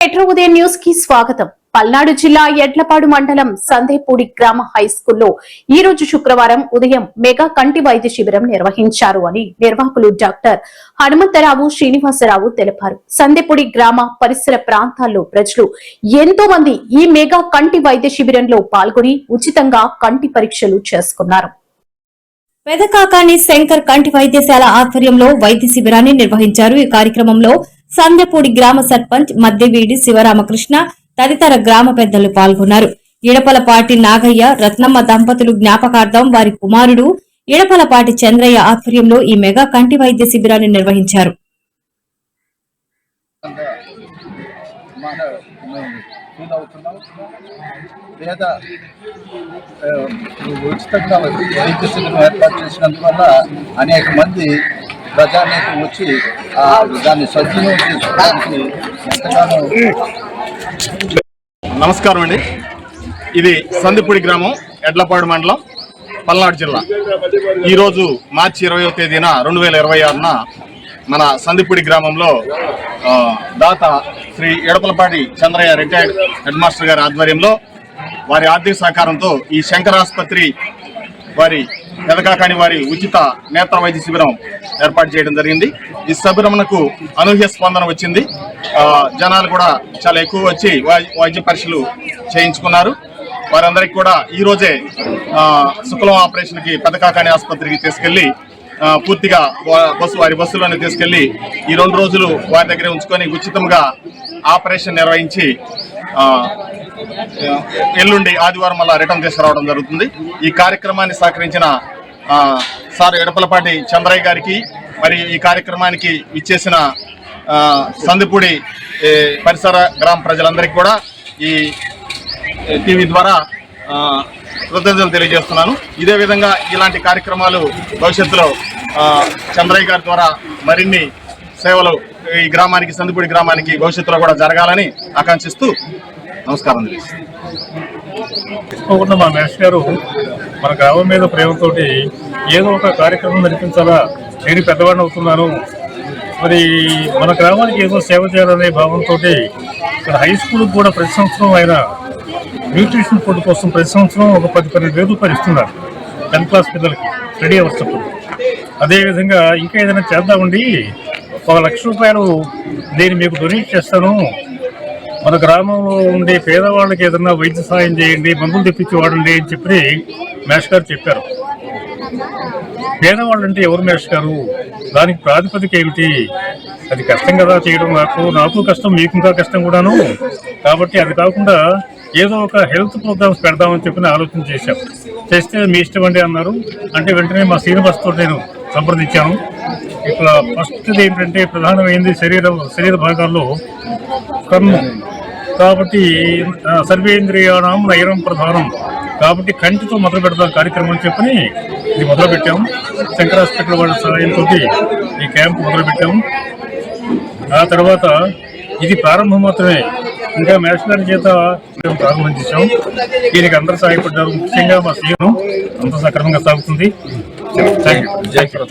Metro ఉదయం news కి స్వాగతం. పల్నాడు జిల్లా ఎడ్లపాడు మండలం సందేపూడి గ్రామ హై స్కూల్లో ఈ రోజు శుక్రవారం ఉదయం మెగా కంటి వైద్య శిబిరం నిర్వహించారు అని నిర్వాహకులు డాక్టర్ హనుమంతరావు శ్రీనివాసరావు తెలిపారు. సందేపూడి గ్రామ పరిసర ప్రాంతాల్లో ప్రజలు ఎంతో మంది ఈ మెగా కంటి వైద్య శిబిరంలో పాల్గొని ఉచితంగా కంటి పరీక్షలు చేసుకున్నారు. పెదకాకాని శంకర్ కంటి వైద్యశాల ఆధ్వర్యంలో వైద్య శిబిరాన్ని నిర్వహించారు. ఈ కార్యక్రమంలో సందేపూడి గ్రామ సర్పంచ్ మద్దెవీడి శివరామకృష్ణ తదితర గ్రామ పెద్దలు పాల్గొన్నారు. ఇడపలపాటి నాగయ్య రత్నమ్మ దంపతులు జ్ఞాపకార్థం వారి కుమారుడు ఇడపలపాటి చంద్రయ్య ఆధ్వర్యంలో ఈ మెగా కంటి వైద్య శిబిరాన్ని నిర్వహించారు. ఉచితంగా వైద్య శిబిరం ఏర్పాటు చేసినందువల్ల అనేక మంది ప్రజానేకం వచ్చి దాన్ని సద్వినియోగం చేసుకోవడానికి ఎంతగానో. నమస్కారం అండి. ఇది సందిపూడి గ్రామం, ఎడ్లపాడు మండలం, పల్నాడు జిల్లా. ఈరోజు మార్చి 20వ తేదీన 2026న మన సందిపూడి గ్రామంలో దాత Shri Edapalapati Chandraiah retired head master గారి ఆధ్వర్యంలో వారి ఆర్థిక సహకారంతో ఈ శంకర్ ఆసుపత్రి వారి పెదకాకాని వారి ఉచిత నేత్ర వైద్య శిబిరం ఏర్పాటు చేయడం జరిగింది. ఈ శిబిరమునకు అనూహ్య స్పందన వచ్చింది. జనాలు కూడా చాలా ఎక్కువ వచ్చి వైద్య పరీక్షలు చేయించుకున్నారు. వారందరికీ కూడా ఈ రోజే శుక్లం ఆపరేషన్కి పెదకాకాని ఆసుపత్రికి తీసుకెళ్లి పూర్తిగా వారి బస్సులోనే తీసుకెళ్లి ఈ 2 రోజులు వారి దగ్గరే ఉంచుకొని ఉచితంగా ఆపరేషన్ నిర్వహించి ఎల్లుండి ఆదివారం మళ్ళా రిటర్న్ తీసుకురావడం జరుగుతుంది. ఈ కార్యక్రమాన్ని సహకరించిన సార్ ఎడపలపాటి చంద్రయ్య గారికి, మరి ఈ కార్యక్రమానికి ఇచ్చేసిన సందిపూడి పరిసర గ్రామ ప్రజలందరికీ కూడా ఈ టీవీ ద్వారా కృతజ్ఞతలు తెలియజేస్తున్నాను. ఇదే విధంగా ఇలాంటి కార్యక్రమాలు భవిష్యత్తులో చంద్రయ్య గారి ద్వారా మరిన్ని సేవలు ఈ గ్రామానికి, సందిపూడి గ్రామానికి భవిష్యత్తులో కూడా జరగాలని ఆకాంక్షిస్తూ నమస్కారం. తీసుకోకుండా మా మేస్టర్ గారు మన గ్రామం మీద ప్రేమతోటి ఏదో ఒక కార్యక్రమం నడిపించాలా, నేను పెద్దవాడిని అవుతున్నాను, మరి మన గ్రామానికి ఏదో సేవ చేయాలనే భావంతో ఇక్కడ హై స్కూల్కి కూడా ప్రతి సంవత్సరం ఆయన న్యూట్రిషన్ ఫుడ్ కోసం ప్రతి సంవత్సరం ఒక 10-12 రూపాయలు ఇస్తున్నారు 10th క్లాస్ పిల్లలకి స్టడీ అవర్స్. అదేవిధంగా ఇంకా ఏదైనా చేద్దామండి, 1 లక్ష రూపాయలు నేను మీకు డొనేట్ చేస్తాను, మన గ్రామంలో ఉండే పేదవాళ్ళకి ఏదన్నా వైద్య సహాయం చేయండి, మందులు తెప్పించి వాడండి అని చెప్పి మేష్ గారు చెప్పారు. పేదవాళ్ళు అంటే ఎవరు మేష్ గారు? దానికి ప్రాతిపదిక ఏమిటి? అది కష్టం కదా చేయడం, నాకు కష్టం, మీకు ఇంకా కష్టం కూడాను. కాబట్టి అది కాకుండా ఏదో ఒక హెల్త్ ప్రోగ్రామ్స్ పెడదామని చెప్పి ఆలోచన చేస్తే మీ ఇష్టం అండి అన్నారు. అంటే వెంటనే మా శ్రీనివాస్తో నేను సంప్రదించాను. ఇక్కడ ఫస్ట్ ఏంటంటే ప్రధానమైంది శరీర భాగాల్లో కన్ను, కాబట్టి సర్వేంద్రియాణం నయనం ప్రధానం, కాబట్టి కంటితో మొదలు పెడతాం కార్యక్రమం అని చెప్పని ఇది మొదలుపెట్టాము. శంకర్ హాస్పిటల్ వాళ్ళ సహాయంతో ఈ క్యాంప్ మొదలుపెట్టాము. ఆ తర్వాత ఇది ప్రారంభం మాత్రమే, ఇంకా మేషనరీ చేత మేము ప్రారంభం చేశాము. దీనికి అందరూ సహాయపడ్డారు, ముఖ్యంగా మా సీఎం అంత సక్రమంగా సాగుతుంది. Thank you.